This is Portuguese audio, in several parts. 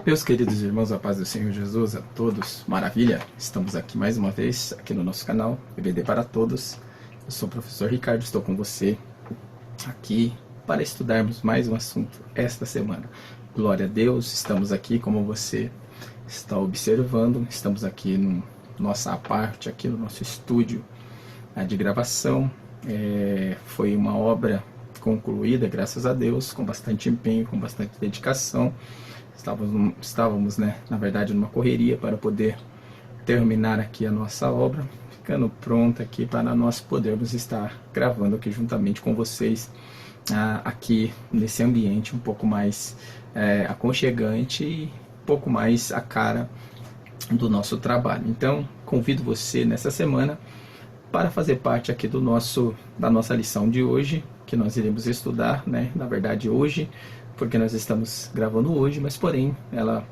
Meus queridos irmãos, a paz do Senhor Jesus a todos, maravilha! Estamos aqui mais uma vez, aqui no nosso canal, EBD para Todos. Eu sou o professor Ricardo, estou com você aqui para estudarmos mais um assunto esta semana. Glória a Deus, estamos aqui como você está observando, estamos aqui no nossa parte, aqui no nosso estúdio de gravação. Foi uma obra concluída, graças a Deus, com bastante empenho, com bastante dedicação. Estávamos, na verdade, numa correria para poder terminar aqui a nossa obra, ficando pronta aqui para nós podermos estar gravando aqui juntamente com vocês, aqui nesse ambiente um pouco mais aconchegante e um pouco mais a cara do nosso trabalho. Então, convido você nessa semana para fazer parte aqui da nossa lição de hoje, que nós iremos estudar, na verdade hoje, porque nós estamos gravando hoje, mas porém ela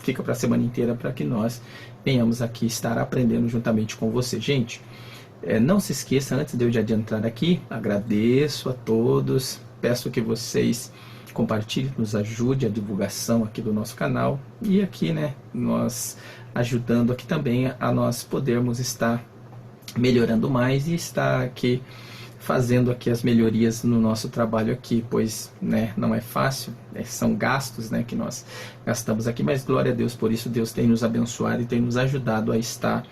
fica para a semana inteira para que nós venhamos aqui estar aprendendo juntamente com você. Gente, não se esqueça, antes de eu já entrar aqui, agradeço a todos, peço que vocês compartilhem, nos ajude a divulgação aqui do nosso canal e aqui, nós ajudando aqui também a nós podermos estar melhorando mais e estar aqui fazendo aqui as melhorias no nosso trabalho aqui, pois não é fácil, são gastos que nós gastamos aqui, mas glória a Deus por isso. Deus tem nos abençoado e tem nos ajudado a estar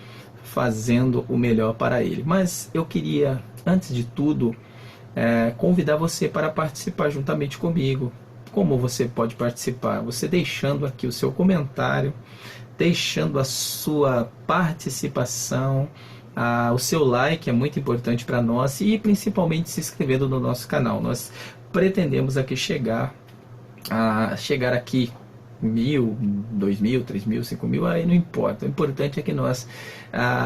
fazendo o melhor para Ele. Mas eu queria, antes de tudo, convidar você para participar juntamente comigo. Como você pode participar? Você deixando aqui o seu comentário, deixando a sua participação, o seu like é muito importante para nós e principalmente se inscrevendo no nosso canal. Nós pretendemos aqui chegar aqui 1.000, 2.000, 3.000, 5.000, aí não importa. O importante é que nós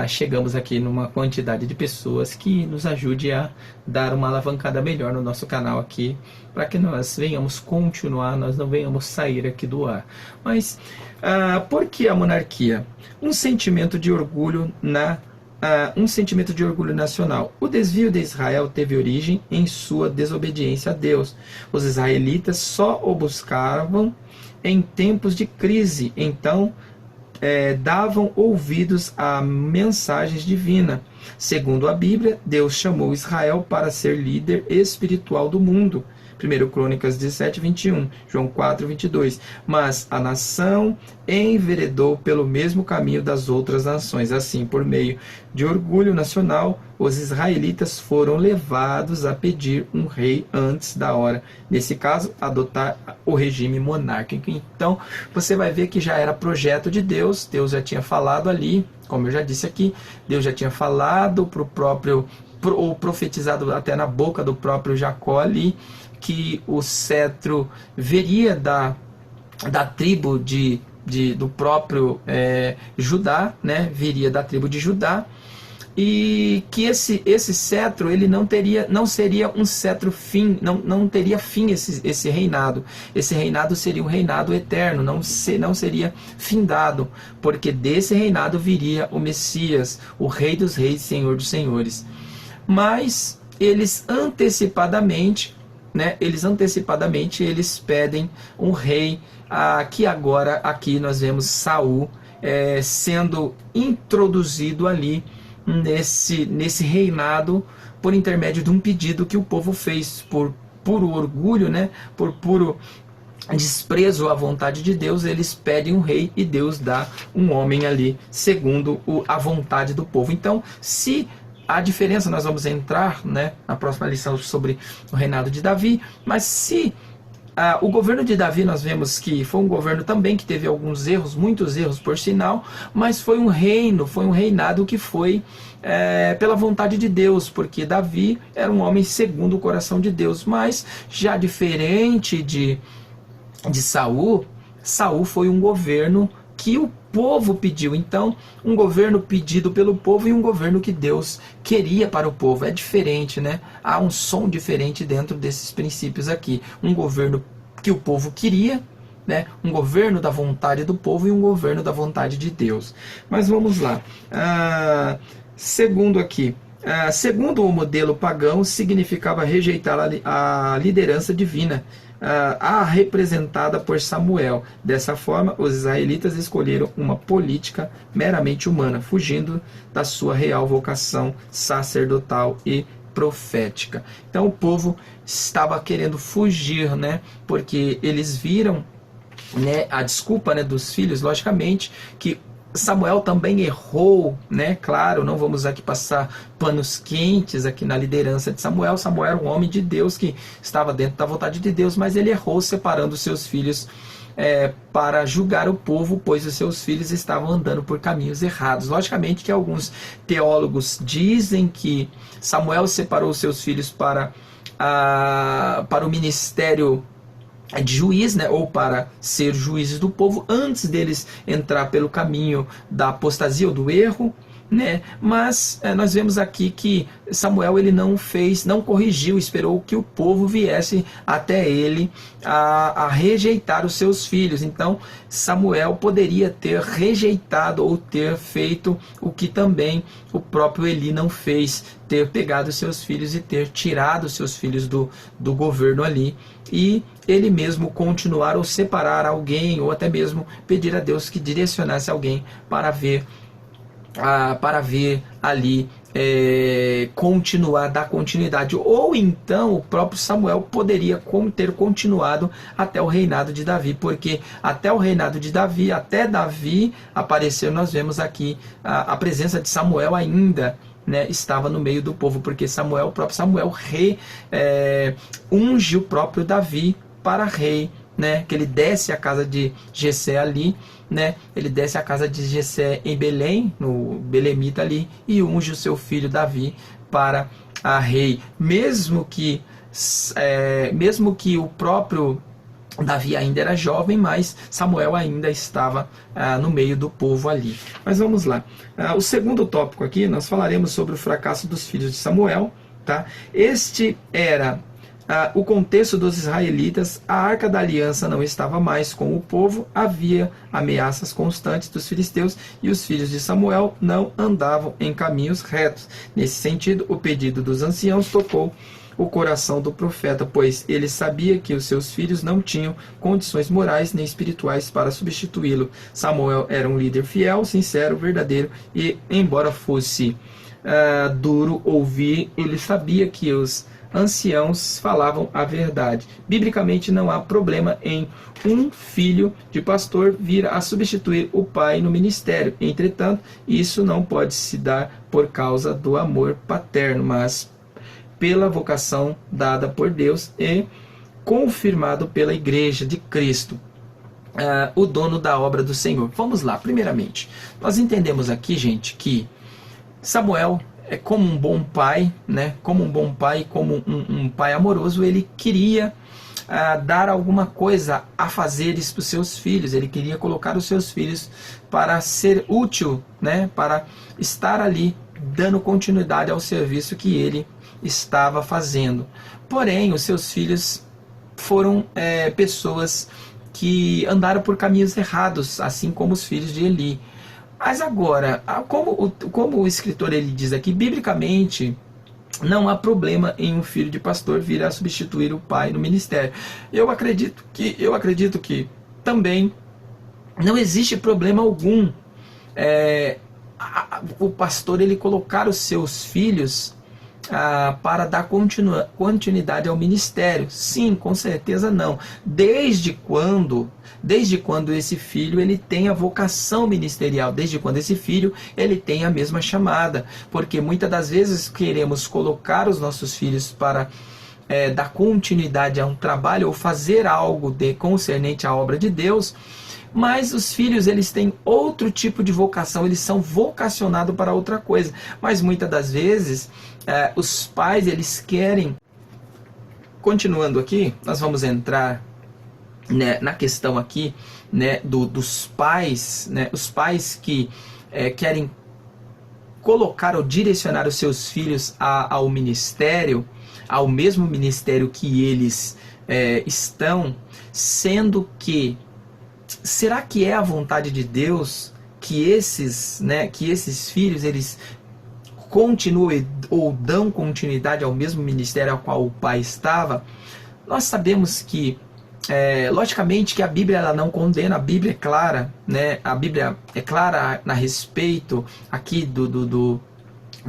chegamos aqui numa quantidade de pessoas que nos ajude a dar uma alavancada melhor no nosso canal aqui, para que nós venhamos continuar, nós não venhamos sair aqui do ar. Mas por que a monarquia? Um sentimento de orgulho nacional. O desvio de Israel teve origem em sua desobediência a Deus. Os israelitas só o buscavam em tempos de crise, então davam ouvidos a mensagens divinas. Segundo a Bíblia, Deus chamou Israel para ser líder espiritual do mundo. 1 Crônicas 17, 21, João 4, 22. Mas a nação enveredou pelo mesmo caminho das outras nações. Assim, por meio de orgulho nacional, os israelitas foram levados a pedir um rei antes da hora. Nesse caso, adotar o regime monárquico. Então, você vai ver que já era projeto de Deus. Deus já tinha falado ali, como eu já disse aqui, Deus já tinha falado para o próprio, ou profetizado até na boca do próprio Jacó ali, que o cetro viria da tribo do próprio Judá, viria da tribo de Judá, e que esse cetro ele não seria um cetro fim, não teria fim esse reinado. Esse reinado seria um reinado eterno, não seria findado, porque desse reinado viria o Messias, o Rei dos Reis, Senhor dos Senhores. Mas eles antecipadamente eles pedem um rei, que agora aqui nós vemos Saul sendo introduzido ali nesse reinado por intermédio de um pedido que o povo fez por puro orgulho, por puro desprezo à vontade de Deus. Eles pedem um rei e Deus dá um homem ali segundo a vontade do povo. Então, a diferença, nós vamos entrar na próxima lição sobre o reinado de Davi, mas se o governo de Davi, nós vemos que foi um governo também que teve alguns erros, muitos erros por sinal, mas foi um reinado que foi pela vontade de Deus, porque Davi era um homem segundo o coração de Deus. Mas já diferente de Saul foi um governo que o povo pediu. Então, um governo pedido pelo povo e um governo que Deus queria para o povo. É diferente, Há um som diferente dentro desses princípios aqui. Um governo que o povo queria, um governo da vontade do povo e um governo da vontade de Deus. Mas vamos lá. Segundo o modelo pagão, significava rejeitar a liderança divina. a representada por Samuel. Dessa forma, os israelitas escolheram uma política meramente humana, fugindo da sua real vocação sacerdotal e profética. Então o povo estava querendo fugir, né? Porque eles viram, né, a desculpa, né, dos filhos, logicamente, que Samuel também errou, né? Claro, não vamos aqui passar panos quentes aqui na liderança de Samuel. Samuel era um homem de Deus que estava dentro da vontade de Deus, mas ele errou separando seus filhos para julgar o povo, pois os seus filhos estavam andando por caminhos errados. Logicamente que alguns teólogos dizem que Samuel separou seus filhos para o ministério de juiz, né, ou para ser juízes do povo, antes deles entrar pelo caminho da apostasia ou do erro, né? Mas nós vemos aqui que Samuel ele não corrigiu, esperou que o povo viesse até ele a rejeitar os seus filhos. Então Samuel poderia ter rejeitado ou ter feito o que também o próprio Eli não fez, ter pegado seus filhos e ter tirado seus filhos do governo ali, e ele mesmo continuar ou separar alguém, ou até mesmo pedir a Deus que direcionasse alguém para ver ali, dar continuidade. Ou então o próprio Samuel poderia ter continuado até o reinado de Davi, porque até o reinado de Davi, até Davi aparecer, nós vemos aqui a presença de Samuel ainda, né, estava no meio do povo, porque o próprio Samuel unge o próprio Davi para rei, né, que ele desce a casa de Jessé ali, né, ele desce a casa de Jessé em Belém, no Belemita ali, e unge o seu filho Davi para a rei, mesmo que o próprio Davi ainda era jovem, mas Samuel ainda estava no meio do povo ali. Mas vamos lá. O segundo tópico aqui, nós falaremos sobre o fracasso dos filhos de Samuel. Tá? Este era o contexto dos israelitas. A Arca da Aliança não estava mais com o povo, havia ameaças constantes dos filisteus e os filhos de Samuel não andavam em caminhos retos. Nesse sentido, o pedido dos anciãos tocou o coração do profeta, pois ele sabia que os seus filhos não tinham condições morais nem espirituais para substituí-lo. Samuel era um líder fiel, sincero, verdadeiro, e embora fosse duro ouvir, ele sabia que os anciãos falavam a verdade. Biblicamente não há problema em um filho de pastor vir a substituir o pai no ministério. Entretanto, isso não pode se dar por causa do amor paterno, mas pela vocação dada por Deus e confirmado pela Igreja de Cristo, o dono da obra do Senhor. Vamos lá, primeiramente, nós entendemos aqui, gente, que Samuel, como um bom pai, né, como um pai amoroso, ele queria dar alguma coisa a fazeres para os seus filhos. Ele queria colocar os seus filhos para ser útil, né, para estar ali dando continuidade ao serviço que ele estava fazendo. Porém, os seus filhos foram pessoas que andaram por caminhos errados, assim como os filhos de Eli. Mas agora, como o escritor ele diz aqui, biblicamente não há problema em um filho de pastor vir a substituir o pai no ministério. Eu acredito que também não existe problema algum o pastor ele colocar os seus filhos para dar continuidade ao ministério. Sim, com certeza não. Desde quando esse filho ele tem a vocação ministerial, desde quando esse filho ele tem a mesma chamada, porque muitas das vezes queremos colocar os nossos filhos para dar continuidade a um trabalho ou fazer algo concernente à obra de Deus, mas os filhos eles têm outro tipo de vocação, eles são vocacionados para outra coisa. Mas muitas das vezes os pais eles querem. Continuando aqui, nós vamos entrar, né, na questão aqui, né, dos pais, né, os pais que querem colocar ou direcionar os seus filhos ao ministério, ao mesmo ministério que eles estão, sendo que será que é a vontade de Deus que esses filhos eles continuem ou dão continuidade ao mesmo ministério ao qual o pai estava? Nós sabemos que Logicamente que a Bíblia ela não condena, a Bíblia é clara, né? A Bíblia é clara a respeito aqui do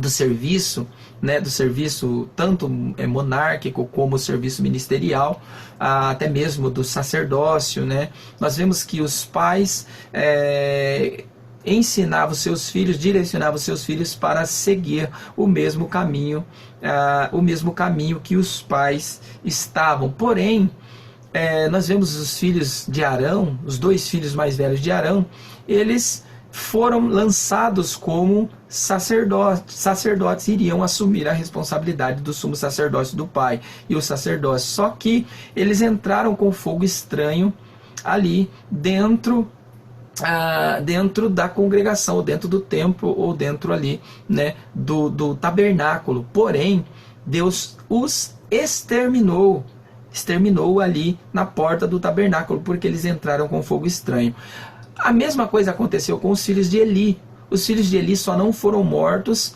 serviço, né, do serviço tanto monárquico como o serviço ministerial, até mesmo do sacerdócio, né? Nós vemos que os pais ensinavam seus filhos, direcionavam seus filhos para seguir o mesmo caminho que os pais estavam. Porém, nós vemos os filhos de Arão, os dois filhos mais velhos de Arão, eles foram lançados como sacerdotes iriam assumir a responsabilidade do sumo sacerdócio do pai e o sacerdócio. Só que eles entraram com fogo estranho ali dentro da congregação, ou dentro do templo, ou dentro ali, né, do tabernáculo. Porém, Deus os exterminou ali na porta do tabernáculo, porque eles entraram com fogo estranho. A mesma coisa aconteceu com os filhos de Eli. Os filhos de Eli só não foram mortos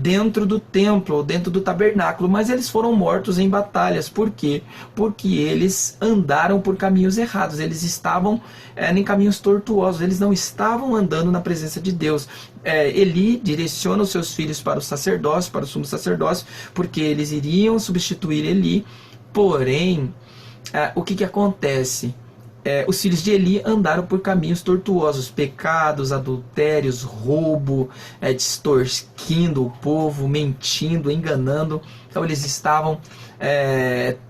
dentro do templo, ou dentro do tabernáculo, mas eles foram mortos em batalhas. Por quê? Porque eles andaram por caminhos errados, eles estavam em caminhos tortuosos, eles não estavam andando na presença de Deus. Eli direciona os seus filhos para o sacerdócio, para o sumo sacerdócio, porque eles iriam substituir Eli. Porém, o que acontece? Os filhos de Eli andaram por caminhos tortuosos, pecados, adultérios, roubo, extorquindo o povo, mentindo, enganando. Então eles estavam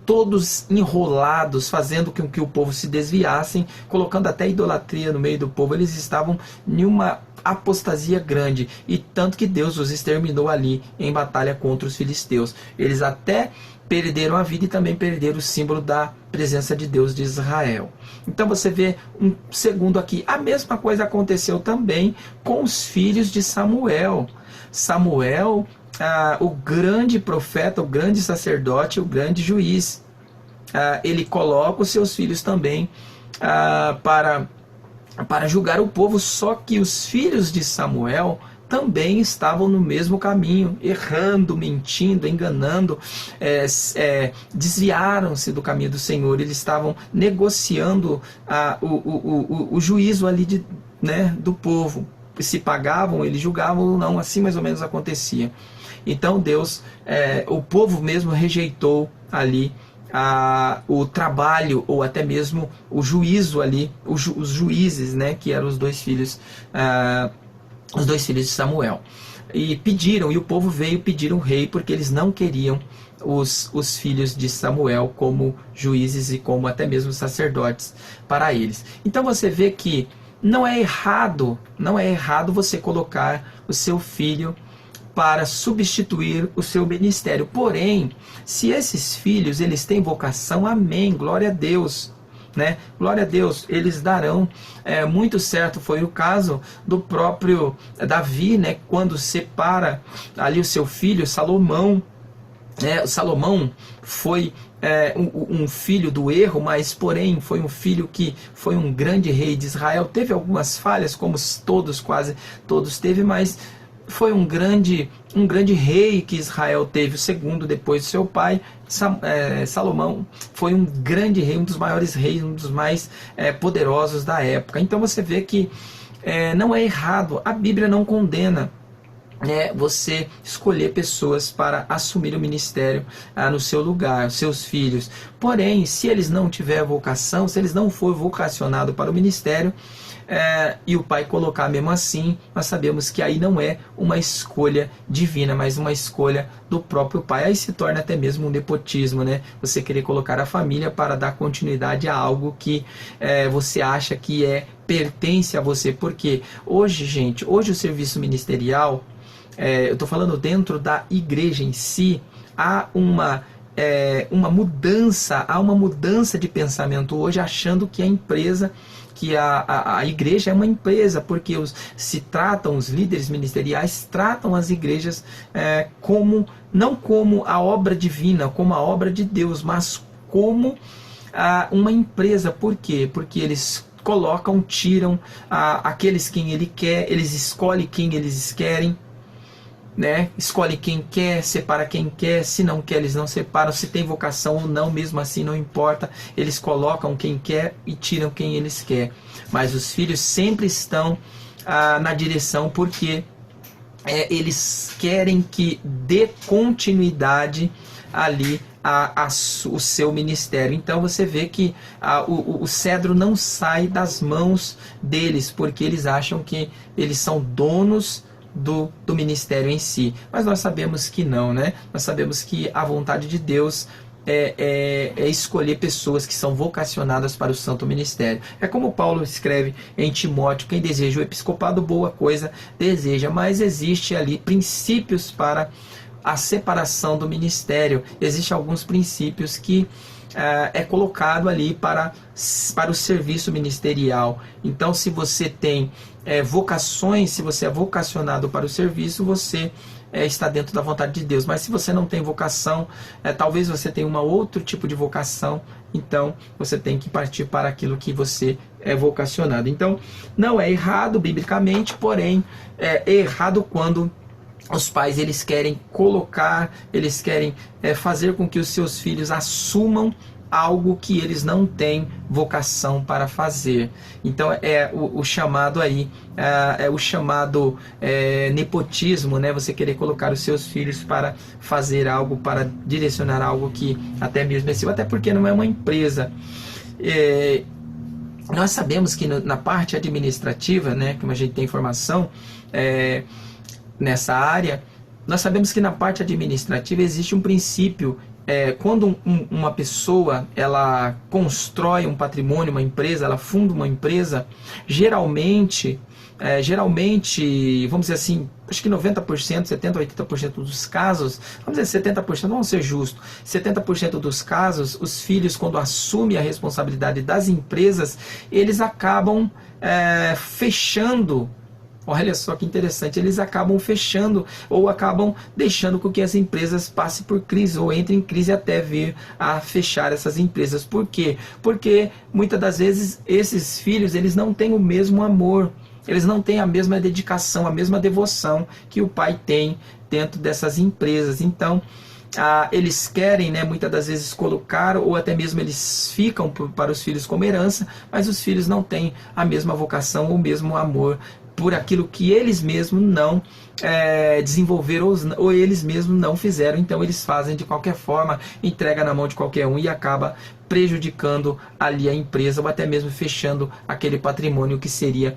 todos enrolados, fazendo com que o povo se desviassem, colocando até idolatria no meio do povo. Eles estavam em uma apostasia grande, e tanto que Deus os exterminou ali em batalha contra os filisteus. Eles até perderam a vida e também perderam o símbolo da presença de Deus de Israel. Então você vê um segundo aqui. A mesma coisa aconteceu também com os filhos de Samuel. Samuel, o grande profeta, o grande sacerdote, o grande juiz. Ele coloca os seus filhos também para julgar o povo, só que os filhos de Samuel também estavam no mesmo caminho, errando, mentindo, enganando, desviaram-se do caminho do Senhor. Eles estavam negociando o juízo ali do povo. Se pagavam, eles julgavam ou não, assim mais ou menos acontecia. Então Deus, o povo mesmo rejeitou ali o trabalho, ou até mesmo o juízo ali, os juízes, né, que eram os dois filhos de Samuel. E o povo veio pedir um rei, porque eles não queriam os filhos de Samuel como juízes e como até mesmo sacerdotes para eles. Então você vê que não é errado você colocar o seu filho para substituir o seu ministério. Porém, se esses filhos eles têm vocação, amém, glória a Deus. Né? Glória a Deus, eles darão muito certo. Foi o caso do próprio Davi, né? Quando separa ali o seu filho Salomão. Salomão foi um filho do erro, mas porém foi um filho que foi um grande rei de Israel. Teve algumas falhas, como quase todos teve, mas foi um grande rei que Israel teve, o segundo depois do seu pai. Salomão foi um grande rei, um dos maiores reis, um dos mais poderosos da época. Então você vê que não é errado, a Bíblia não condena você escolher pessoas para assumir o ministério no seu lugar, seus filhos. Porém, se eles não tiverem vocação, se eles não forem vocacionados para o ministério, e o pai colocar mesmo assim, nós sabemos que aí não é uma escolha divina, mas uma escolha do próprio pai. Aí se torna até mesmo um nepotismo, né? Você querer colocar a família para dar continuidade a algo que você acha que pertence a você. Porque hoje, gente, o serviço ministerial, eu estou falando dentro da igreja em si, há uma mudança de pensamento hoje, achando que a empresa, que a igreja é uma empresa, porque os líderes ministeriais tratam as igrejas não como a obra divina, como a obra de Deus, mas como uma empresa. Por quê? Porque eles tiram aqueles quem ele quer, eles escolhem quem eles querem. né? Escolhe quem quer, separa quem quer, se não quer eles não separam, se tem vocação ou não, mesmo assim não importa, eles colocam quem quer e tiram quem eles querem. Mas os filhos sempre estão na direção, porque eles querem que dê continuidade ali o seu ministério. Então você vê que o cedro não sai das mãos deles, porque eles acham que eles são donos do ministério em si. Mas nós sabemos que não, né? Nós sabemos que a vontade de Deus é escolher pessoas que são vocacionadas para o santo ministério. É como Paulo escreve em Timóteo: quem deseja o episcopado, boa coisa deseja, mas existe ali princípios para a separação do ministério. Existem alguns princípios que é colocado ali para o serviço ministerial. Então, se você tem vocações, se você é vocacionado para o serviço, você está dentro da vontade de Deus. Mas se você não tem vocação, talvez você tenha outro tipo de vocação, então você tem que partir para aquilo que você é vocacionado. Então, não é errado biblicamente, porém é errado quando os pais eles querem colocar, eles querem fazer com que os seus filhos assumam algo que eles não têm vocação para fazer. Então o chamado aí, o chamado nepotismo, né? Você querer colocar os seus filhos para fazer algo, para direcionar algo que até mesmo é seu, até porque não é uma empresa. Nós sabemos que na parte administrativa, né, como a gente tem informação nessa área, nós sabemos que na parte administrativa existe um princípio. Quando uma pessoa ela constrói um patrimônio, uma empresa, ela funda uma empresa, geralmente, vamos dizer assim, acho que 90%, 70%, 80% dos casos, vamos dizer 70%, vamos ser justos, 70% dos casos, os filhos, quando assumem a responsabilidade das empresas, eles acabam fechando. Olha só que interessante, eles acabam fechando ou acabam deixando com que as empresas passem por crise ou entrem em crise até vir a fechar essas empresas. Por quê? Porque muitas das vezes esses filhos eles não têm o mesmo amor, eles não têm a mesma dedicação, a mesma devoção que o pai tem dentro dessas empresas. Então, eles querem, né, muitas das vezes colocar, ou até mesmo eles ficam para os filhos como herança, mas os filhos não têm a mesma vocação ou o mesmo amor por aquilo que eles mesmos não desenvolveram ou eles mesmos não fizeram. Então eles fazem de qualquer forma, entrega na mão de qualquer um e acaba prejudicando ali a empresa ou até mesmo fechando aquele patrimônio que seria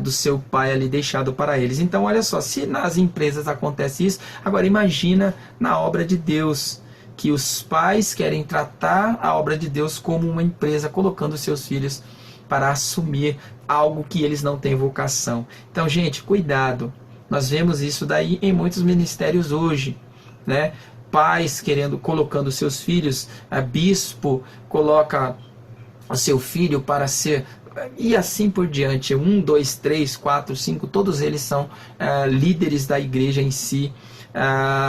do seu pai ali deixado para eles. Então olha só, se nas empresas acontece isso, agora imagina na obra de Deus, que os pais querem tratar a obra de Deus como uma empresa, colocando seus filhos para assumir algo que eles não têm vocação. Então, gente, cuidado. Nós vemos isso daí em muitos ministérios hoje, né? Pais colocando seus filhos, bispo coloca o seu filho para ser, e assim por diante, 1, 2, 3, 4, 5, todos eles são líderes da igreja em si,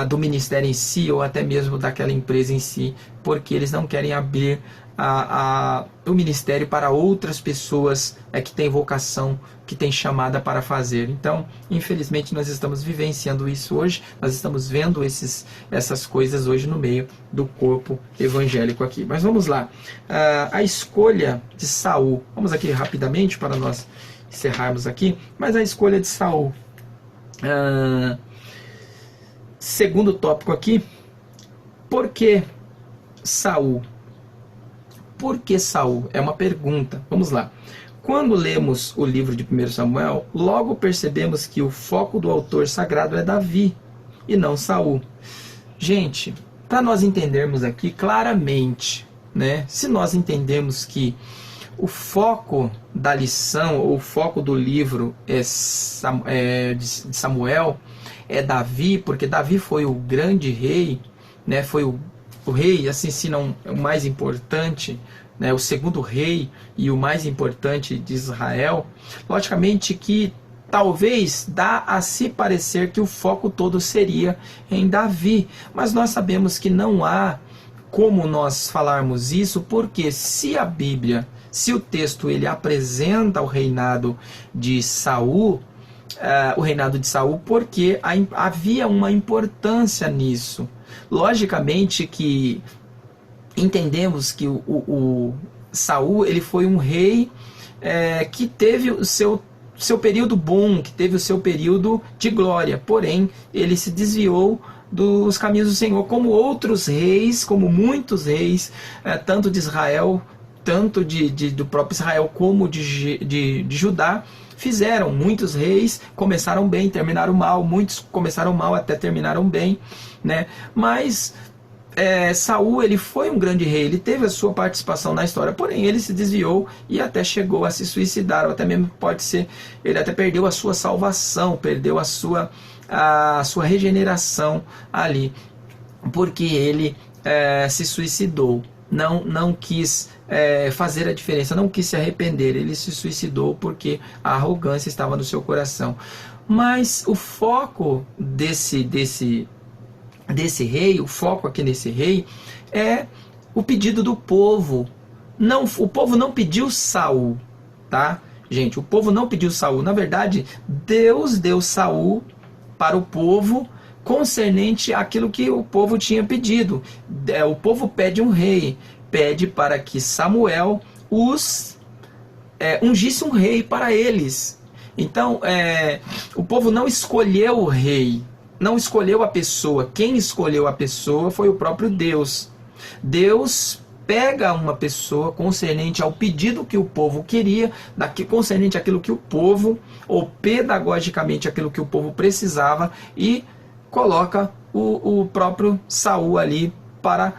do ministério em si, ou até mesmo daquela empresa em si, porque eles não querem abrir o ministério para outras pessoas que têm vocação, que têm chamada para fazer. Então, infelizmente, nós estamos vivenciando isso hoje, nós estamos vendo essas coisas hoje no meio do corpo evangélico aqui. Mas vamos lá, a escolha de Saul, vamos aqui rapidamente para nós encerrarmos aqui, mas a escolha de Saul, segundo tópico aqui, por que Saul? Por que Saul? É uma pergunta. Vamos lá. Quando lemos o livro de 1 Samuel, logo percebemos que o foco do autor sagrado é Davi e não Saul. Gente, para nós entendermos aqui claramente, né? Se nós entendemos que o foco da lição, ou o foco do livro de Samuel é Davi, porque Davi foi o grande rei, né? Foi o rei, assim, se não o mais importante, né, o segundo rei e o mais importante de Israel, logicamente que talvez dá a se parecer que o foco todo seria em Davi, mas nós sabemos que não há como nós falarmos isso, porque se a Bíblia, se o texto ele apresenta o reinado de Saul, o reinado de Saul, porque havia uma importância nisso. Logicamente que entendemos que o Saul, ele foi um rei que teve o seu período bom, que teve o seu período de glória, porém ele se desviou dos caminhos do Senhor, como outros reis, como muitos reis, tanto de Israel, tanto do próprio Israel como de Judá, fizeram. Muitos reis começaram bem, terminaram mal, muitos começaram mal, até terminaram bem, né? Mas Saul, ele foi um grande rei, ele teve a sua participação na história, porém ele se desviou e até chegou a se suicidar, ou até mesmo pode ser, ele até perdeu a sua salvação, perdeu a sua regeneração ali, porque ele se suicidou, não quis fazer a diferença, não quis se arrepender, ele se suicidou porque a arrogância estava no seu coração. Mas o foco desse rei, o foco aqui nesse rei é o pedido do povo. Não, o povo não pediu Saul, tá? Gente, o povo não pediu Saul. Na verdade, Deus deu Saul para o povo concernente àquilo que o povo tinha pedido. O povo pede um rei, pede para que Samuel ungisse um rei para eles. Então, o povo não escolheu o rei, não escolheu a pessoa. Quem escolheu a pessoa foi o próprio Deus. Deus pega uma pessoa concernente ao pedido que o povo queria, concernente àquilo que o povo, ou pedagogicamente aquilo que o povo precisava, e coloca o próprio Saul ali para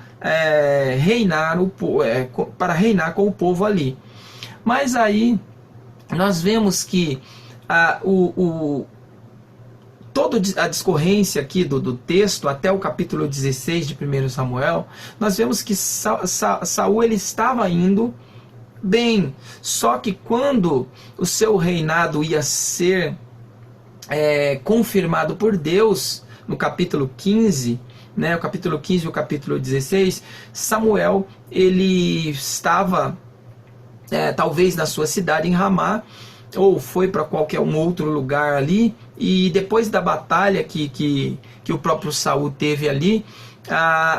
reinar com o povo ali. Mas aí nós vemos que toda a discorrência aqui do texto, até o capítulo 16 de 1 Samuel, nós vemos que Saul ele estava indo bem, só que quando o seu reinado ia ser confirmado por Deus, no capítulo 15, né, o capítulo 15 e o capítulo 16, Samuel ele estava talvez na sua cidade em Ramá, ou foi para qualquer outro lugar ali, e depois da batalha que o próprio Saul teve ali,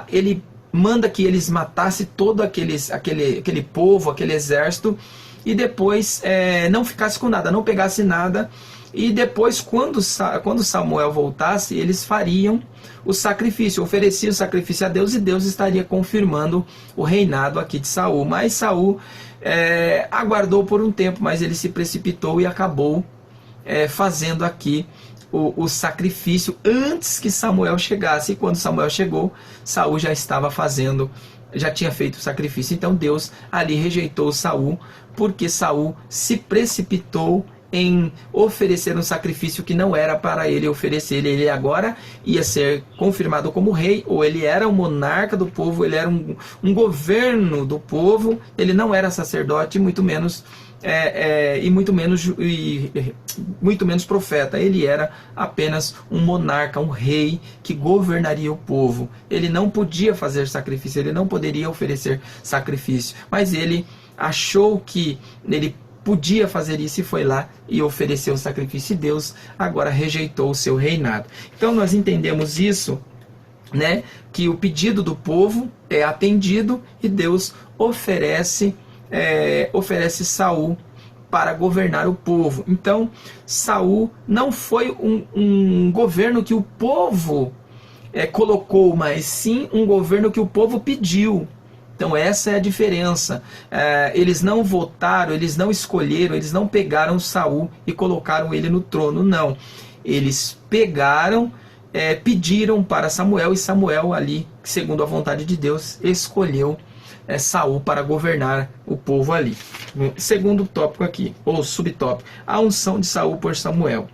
ele manda que eles matassem todo aquele povo, aquele exército, e depois não ficasse com nada, não pegasse nada, e depois quando Samuel voltasse, eles fariam o sacrifício, ofereciam o sacrifício a Deus, e Deus estaria confirmando o reinado aqui de Saul. Mas Saul aguardou por um tempo, mas ele se precipitou e acabou fazendo aqui o sacrifício antes que Samuel chegasse. E quando Samuel chegou, Saul já tinha feito o sacrifício. Então Deus ali rejeitou Saul, porque Saul se precipitou em oferecer um sacrifício que não era para ele oferecer. Ele agora ia ser confirmado como rei, ou ele era o monarca do povo, ele era um governo do povo, ele não era sacerdote, muito menos muito menos profeta. Ele era apenas um monarca, um rei que governaria o povo. Ele não podia fazer sacrifício, ele não poderia oferecer sacrifício, mas ele achou que ele podia fazer isso e foi lá e ofereceu o sacrifício, e Deus agora rejeitou o seu reinado. Então nós entendemos isso, né, que o pedido do povo é atendido e Deus oferece Saul para governar o povo. Então Saul não foi um governo que o povo colocou, mas sim um governo que o povo pediu. Então essa é a diferença. Eles não votaram, eles não escolheram, eles não pegaram Saul e colocaram ele no trono, não. Eles pegaram, pediram para Samuel, e Samuel ali, segundo a vontade de Deus, escolheu Saul para governar o povo ali. Segundo tópico aqui, ou subtópico, a unção de Saul por Samuel.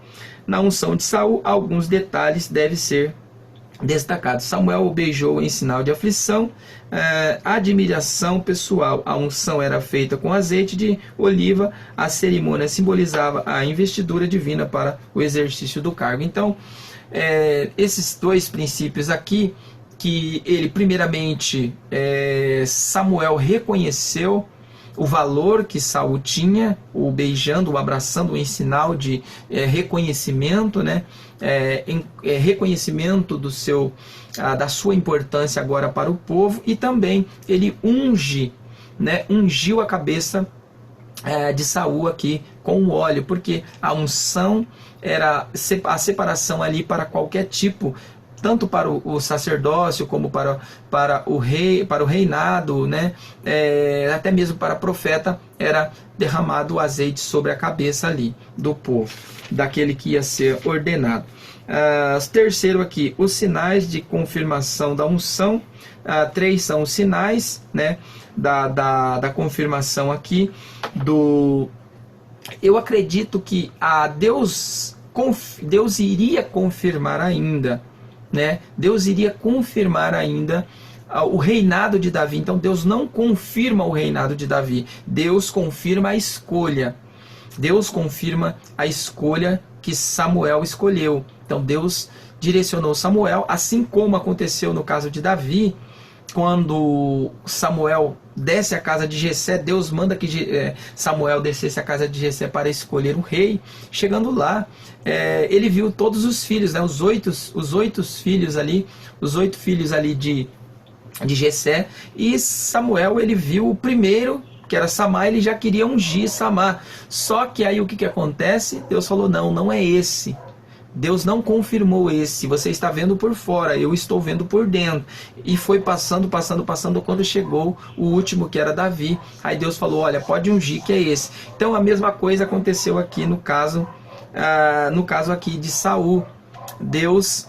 Na unção de Saul, alguns detalhes devem ser destacado. Samuel o beijou em sinal de aflição, admiração pessoal. A unção era feita com azeite de oliva. A cerimônia simbolizava a investidura divina para o exercício do cargo. Então, esses dois princípios aqui, que ele primeiramente, Samuel reconheceu o valor que Saul tinha, o beijando, o abraçando em sinal de reconhecimento, né? Reconhecimento do seu, da sua importância agora para o povo, e também ele unge, né? Ungiu a cabeça de Saul aqui com o óleo, porque a unção era a separação ali para qualquer tipo, tanto para o sacerdócio como para o rei, para o reinado, né? Até mesmo para profeta, era derramado o azeite sobre a cabeça ali do povo, daquele que ia ser ordenado. Terceiro aqui, os sinais de confirmação da unção. 3 são os sinais, né, da confirmação aqui do... Eu acredito que Deus iria confirmar ainda, né? Deus iria confirmar ainda o reinado de Davi. Então Deus não confirma o reinado de Davi, Deus confirma a escolha. Deus confirma a escolha que Samuel escolheu. Então Deus direcionou Samuel, assim como aconteceu no caso de Davi. Quando Samuel desce à casa de Jessé, Deus manda que Samuel descesse à casa de Jessé para escolher um rei. Chegando lá, ele viu todos os filhos, né, os oito filhos ali de Jessé, e Samuel, ele viu o primeiro, que era Samá. Ele já queria ungir Samá. Só que aí o que acontece? Deus falou, não é esse. Deus não confirmou esse, você está vendo por fora, eu estou vendo por dentro. E foi passando, quando chegou o último, que era Davi. Aí Deus falou, olha, pode ungir, que é esse. Então a mesma coisa aconteceu aqui no caso aqui de Saul. Deus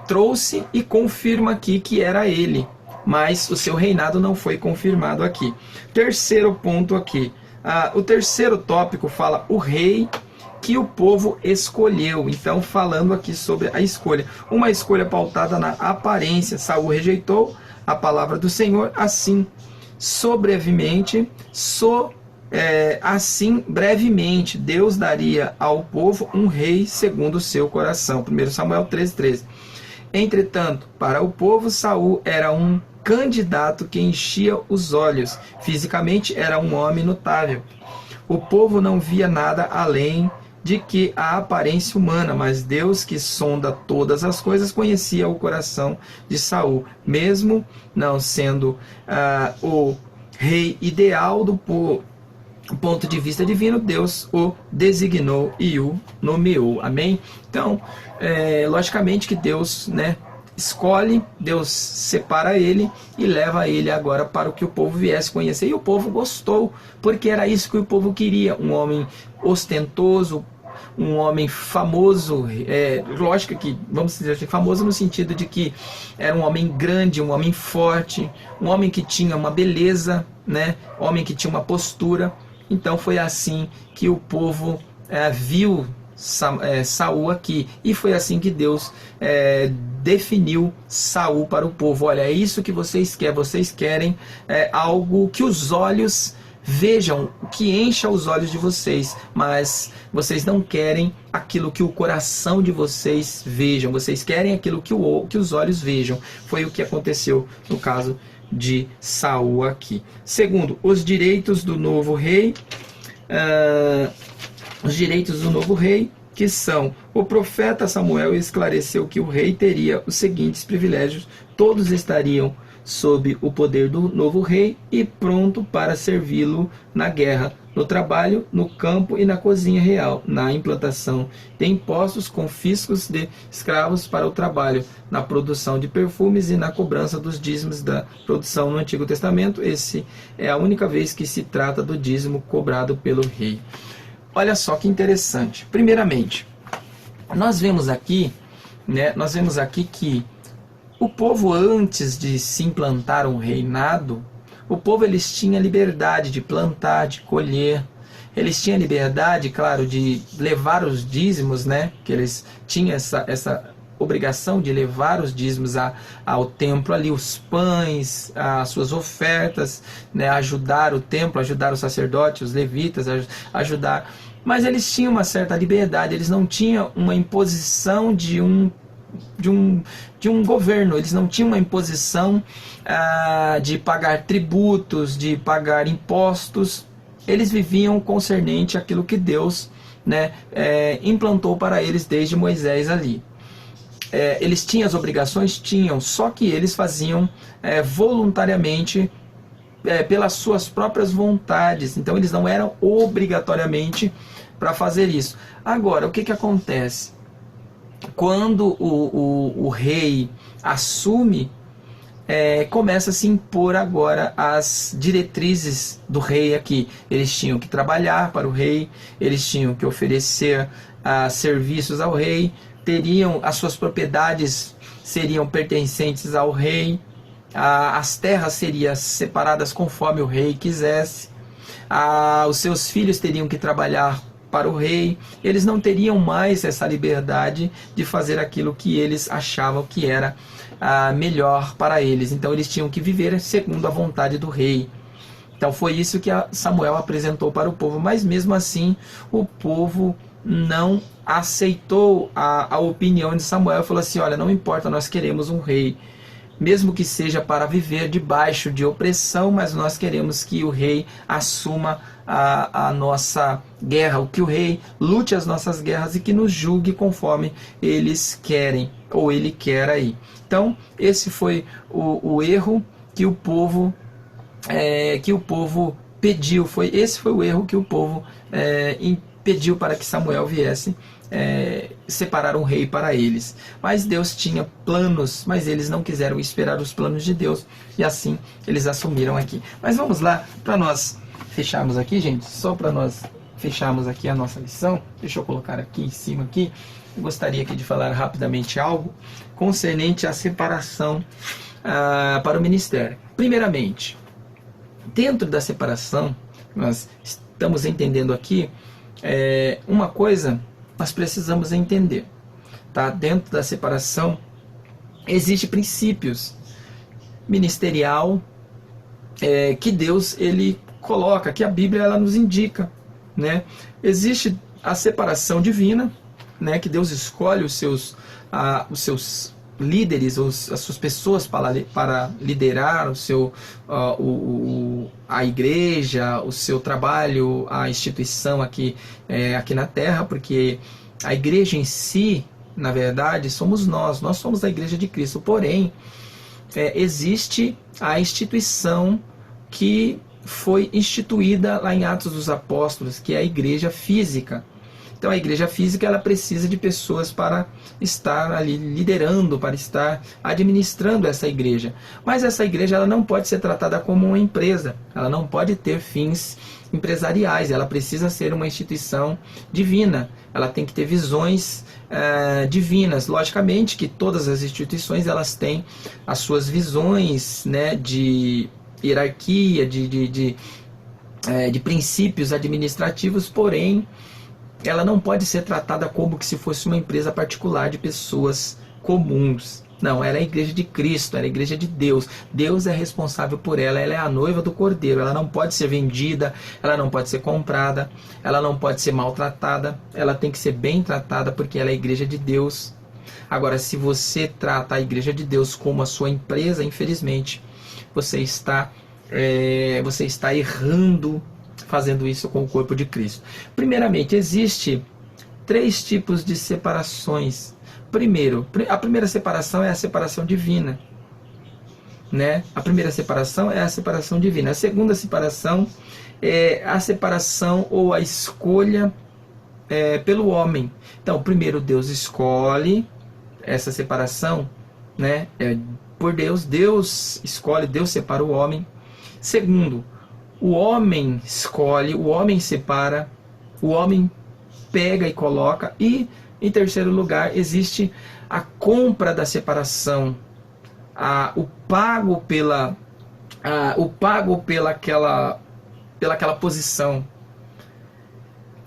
trouxe e confirma aqui que era ele, mas o seu reinado não foi confirmado aqui. Terceiro ponto aqui, o terceiro tópico fala o rei que o povo escolheu. Então, falando aqui sobre a escolha, uma escolha pautada na aparência. Saul rejeitou a palavra do Senhor, assim brevemente Deus daria ao povo um rei segundo o seu coração. 1 Samuel 13:13. Entretanto, para o povo, Saul era um candidato que enchia os olhos. Fisicamente era um homem notável. O povo não via nada além de que a aparência humana, mas Deus, que sonda todas as coisas, conhecia o coração de Saul. Mesmo não sendo o rei ideal do ponto de vista divino, Deus o designou e o nomeou. Amém? Então, logicamente que Deus, né, escolhe, Deus separa ele e leva ele agora para o que o povo viesse conhecer. E o povo gostou, porque era isso que o povo queria. Um homem ostentoso, um homem famoso, lógico que, vamos dizer assim, famoso no sentido de que era um homem grande, um homem forte, um homem que tinha uma beleza, né? Um homem que tinha uma postura. Então foi assim que o povo viu Saul aqui, e foi assim que Deus definiu Saul para o povo. Olha, é isso que vocês querem algo que os olhos vejam, que encha os olhos de vocês, mas vocês não querem aquilo que o coração de vocês vejam, vocês querem aquilo que os olhos vejam. Foi o que aconteceu no caso de Saul aqui. Segundo, os direitos do novo rei. Os direitos do novo rei, que são: o profeta Samuel esclareceu que o rei teria os seguintes privilégios: todos estariam sob o poder do novo rei e pronto para servi-lo na guerra, no trabalho, no campo e na cozinha real, na implantação de impostos, confiscos de escravos para o trabalho, na produção de perfumes e na cobrança dos dízimos da produção. No Antigo Testamento, esse é a única vez que se trata do dízimo cobrado pelo rei. Olha só que interessante. Primeiramente, nós vemos aqui que o povo, antes de se implantar um reinado, o povo, eles tinham liberdade de plantar, de colher. Eles tinham liberdade, claro, de levar os dízimos, né? Que eles tinham essa obrigação de levar os dízimos ao templo ali, os pães, as suas ofertas, né? Ajudar o templo, ajudar os sacerdotes, os levitas, ajudar. Mas eles tinham uma certa liberdade, eles não tinham uma imposição de um de um governo. Eles não tinham uma imposição de pagar tributos, de pagar impostos. Eles viviam concernente àquilo que Deus, né, implantou para eles desde Moisés ali. Eles tinham as obrigações? Tinham, só que eles faziam voluntariamente, pelas suas próprias vontades. Então eles não eram obrigatoriamente para fazer isso. Agora, o que acontece? Quando o rei assume, começa a se impor agora as diretrizes do rei aqui. Eles tinham que trabalhar para o rei, eles tinham que oferecer serviços ao rei, teriam as suas propriedades, seriam pertencentes ao rei, as terras seriam separadas conforme o rei quisesse, os seus filhos teriam que trabalhar para o rei. Eles não teriam mais essa liberdade de fazer aquilo que eles achavam que era melhor para eles. Então eles tinham que viver segundo a vontade do rei. Então foi isso que Samuel apresentou para o povo, mas mesmo assim o povo não aceitou a opinião de Samuel e falou assim: olha, não importa, nós queremos um rei, mesmo que seja para viver debaixo de opressão, mas nós queremos que o rei assuma a nossa guerra, que o rei lute as nossas guerras e que nos julgue conforme eles querem, ou ele quer aí. Então esse foi o erro que o povo pediu, esse foi o erro que o povo pediu para que Samuel viesse separar um rei para eles. Mas Deus tinha planos, mas eles não quiseram esperar os planos de Deus, e assim eles assumiram aqui. Mas vamos lá, para nós fecharmos aqui, gente, só para nós fecharmos aqui a nossa lição. Deixa eu colocar aqui em cima aqui. Eu gostaria aqui de falar rapidamente algo concernente à separação para o ministério. Primeiramente, dentro da separação, nós estamos entendendo aqui uma coisa, nós precisamos entender, tá? Dentro da separação existem princípios ministerial que Deus ele coloca, que a Bíblia ela nos indica, né? Existe a separação divina, né? Que Deus escolhe os seus líderes, as suas pessoas para liderar a igreja, o seu trabalho, a instituição aqui na terra, porque a igreja em si, na verdade, somos nós somos a igreja de Cristo. Porém, existe a instituição que foi instituída lá em Atos dos Apóstolos, que é a igreja física. Então a igreja física ela precisa de pessoas para estar ali liderando, para estar administrando essa igreja. Mas essa igreja ela não pode ser tratada como uma empresa, ela não pode ter fins empresariais, ela precisa ser uma instituição divina, ela tem que ter visões divinas. Logicamente que todas as instituições elas têm as suas visões, né, de hierarquia, de princípios administrativos, porém ela não pode ser tratada como que se fosse uma empresa particular de pessoas comuns. Não, ela é a igreja de Cristo, ela é a igreja de Deus. Deus é responsável por ela, ela é a noiva do Cordeiro. Ela não pode ser vendida, ela não pode ser comprada, ela não pode ser maltratada, ela tem que ser bem tratada porque ela é a igreja de Deus. Agora, se você trata a igreja de Deus como a sua empresa, infelizmente, você está errando fazendo isso com o corpo de Cristo. Primeiramente, existe 3 tipos de separações. Primeiro, a primeira separação é a separação divina, né? A primeira separação é a separação divina. A segunda separação é a separação ou a escolha pelo homem. Então, primeiro Deus escolhe essa separação, né? Por Deus, Deus escolhe, Deus separa o homem. Segundo, o homem escolhe, o homem separa, o homem pega e coloca. E, em terceiro lugar, existe a compra da separação, o pago pela aquela posição.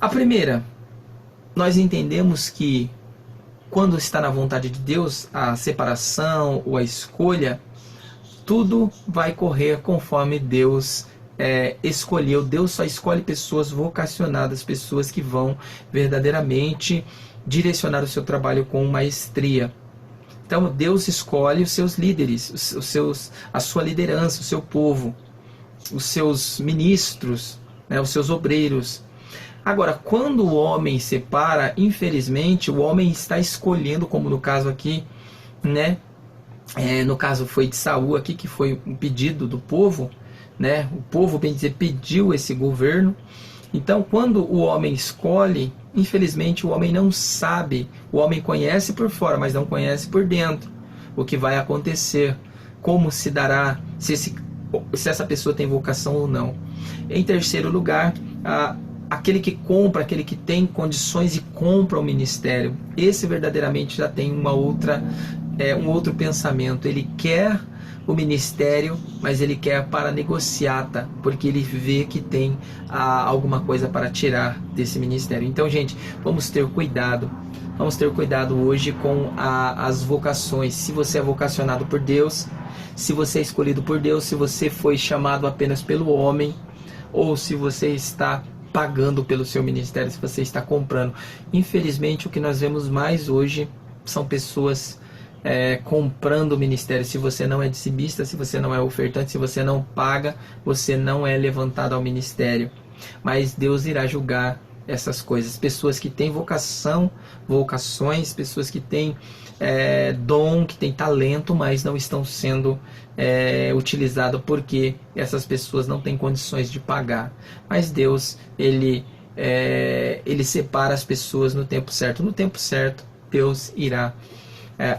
A primeira, nós entendemos que quando está na vontade de Deus, a separação ou a escolha, tudo vai correr conforme Deus escolheu. Deus só escolhe pessoas vocacionadas, pessoas que vão verdadeiramente direcionar o seu trabalho com maestria. Então Deus escolhe os seus líderes, a sua liderança, o seu povo, os seus ministros, né, os seus obreiros. Agora, quando o homem separa, infelizmente, o homem está escolhendo, como no caso aqui, né? No caso foi de Saul aqui, que foi um pedido do povo, né? O povo, bem dizer, pediu esse governo. Então, quando o homem escolhe, infelizmente o homem não sabe, o homem conhece por fora, mas não conhece por dentro o que vai acontecer, como se dará, se essa pessoa tem vocação ou não. Em terceiro lugar, aquele que compra, aquele que tem condições e compra o ministério, esse verdadeiramente já tem um outro pensamento. Ele quer o ministério, mas ele quer para negociata, porque ele vê que tem alguma coisa para tirar desse ministério. Então, gente, vamos ter cuidado. Vamos ter cuidado hoje com as vocações. Se você é vocacionado por Deus, se você é escolhido por Deus, se você foi chamado apenas pelo homem, ou se você está pagando pelo seu ministério, se você está comprando. Infelizmente, o que nós vemos mais hoje são pessoas comprando o ministério. Se você não é dizimista, se você não é ofertante, se você não paga, você não é levantado ao ministério. Mas Deus irá julgar essas coisas. Pessoas que têm vocações, pessoas que têm dom, que têm talento, mas não estão sendo utilizadas porque essas pessoas não têm condições de pagar. Mas Deus, ele separa as pessoas no tempo certo. No tempo certo, Deus irá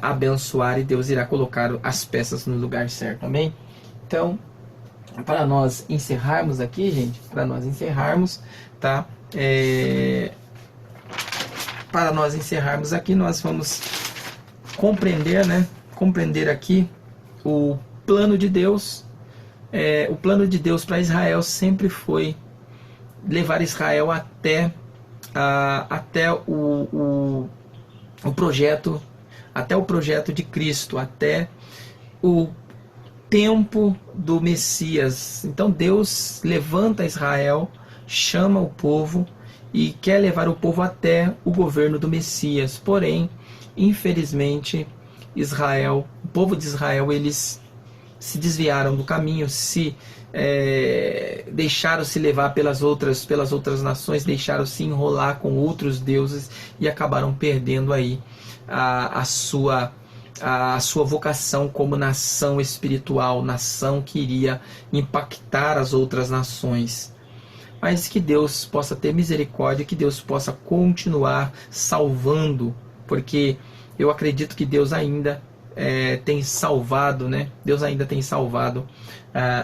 abençoar e Deus irá colocar as peças no lugar certo, amém? Então, para nós encerrarmos aqui, gente, tá? Para nós encerrarmos aqui, nós vamos compreender, né? Compreender aqui o plano de Deus. O plano de Deus para Israel sempre foi levar Israel até o projeto. Até o projeto de Cristo, até o tempo do Messias. Então Deus levanta Israel, chama o povo e quer levar o povo até o governo do Messias. Porém, infelizmente, o povo de Israel, eles se desviaram do caminho, deixaram-se levar pelas outras nações, deixaram-se enrolar com outros deuses e acabaram perdendo aí a sua vocação como nação espiritual, nação que iria impactar as outras nações. Mas que Deus possa ter misericórdia, que Deus possa continuar salvando, porque eu acredito que Deus ainda tem salvado, né? Deus ainda tem salvado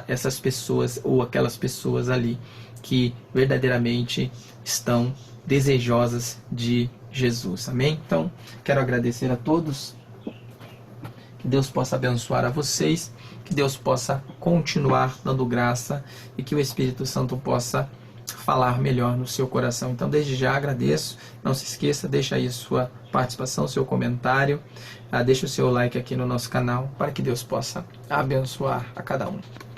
essas pessoas, ou aquelas pessoas ali que verdadeiramente estão desejosas de Jesus, amém? Então, quero agradecer a todos, que Deus possa abençoar a vocês, que Deus possa continuar dando graça e que o Espírito Santo possa falar melhor no seu coração. Então, desde já agradeço, não se esqueça, deixa aí sua participação, seu comentário, deixa o seu like aqui no nosso canal, para que Deus possa abençoar a cada um.